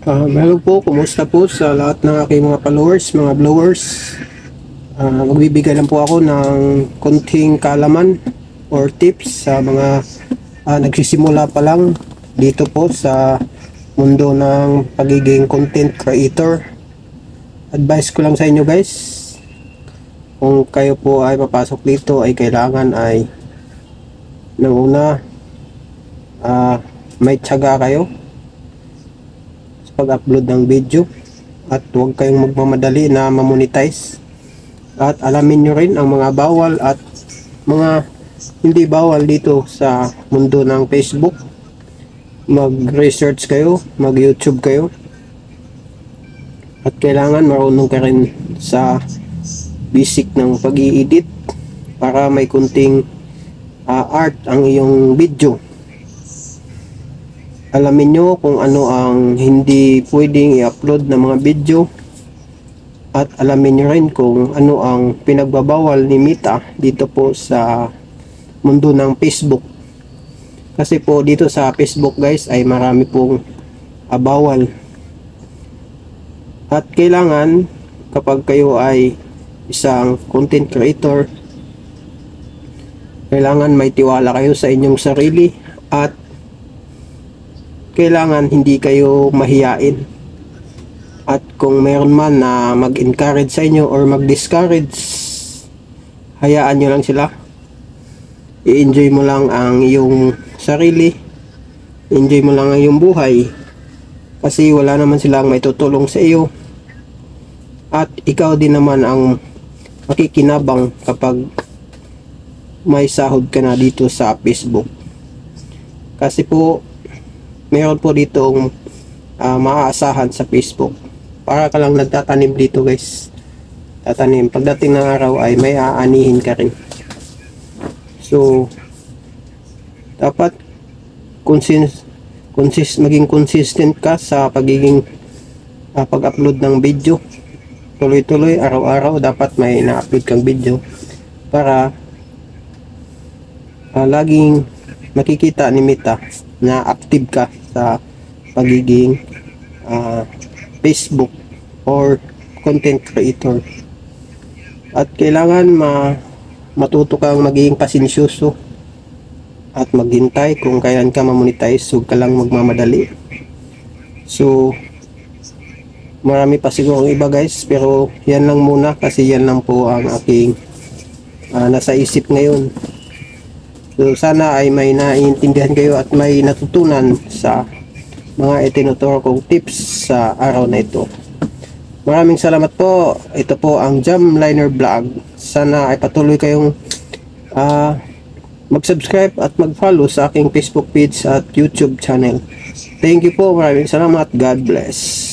Hello po, kumusta po sa lahat ng aking mga followers, mga blowers. Magbibigay lang po ako ng konting kaalaman or tips sa mga nagsisimula pa lang dito po sa mundo ng pagiging content creator. Advice ko lang sa inyo guys, kung kayo po ay papasok dito ay kailangan ay nang una may tiyaga kayo pag-upload ng video at huwag kayong magmamadali na ma-monetize, at alamin nyo rin ang mga bawal at mga hindi bawal dito sa mundo ng Facebook. Mag-research kayo, mag-YouTube kayo, at kailangan marunong ka rin sa basic ng pag-i-edit para may kunting art ang iyong video. Alamin nyo kung ano ang hindi pwedeng i-upload na mga video, at alamin nyo rin kung ano ang pinagbabawal ni Meta dito po sa mundo ng Facebook. Kasi po dito sa Facebook guys ay marami pong bawal, at kailangan kapag kayo ay isang content creator, kailangan may tiwala kayo sa inyong sarili, at kailangan hindi kayo mahiyain. At kung meron man na mag-encourage sa inyo or mag-discourage, hayaan nyo lang sila. I-enjoy mo lang ang iyong sarili, enjoy mo lang ang iyong buhay, kasi wala naman silang may tutulong sa iyo, at ikaw din naman ang makikinabang kapag may sahod ka na dito sa Facebook. Kasi po meron po ditong maaasahan sa Facebook. Para ka lang nagtatanim dito guys, tatanim, pagdating ng araw ay may aanihin ka rin. So dapat maging consistent ka sa pagiging pag-upload ng video. Tuloy-tuloy, araw-araw dapat may na-upload kang video para laging makikita ni Meta na active ka sa pagiging Facebook or content creator. At kailangan matuto kang maging pasensyoso at maghintay kung kailan ka ma-monetize. Huwag ka lang magmamadali. So marami pa siguro iba guys, pero yan lang muna kasi yan lang po ang aking nasa isip ngayon. So sana ay may naiintindihan kayo at may natutunan sa mga itinuturo kong tips sa araw na ito. Maraming salamat po. Ito po ang Jamliner Vlog. Sana ay patuloy kayong mag-subscribe at mag-follow sa aking Facebook page at YouTube channel. Thank you po. Maraming salamat. God bless.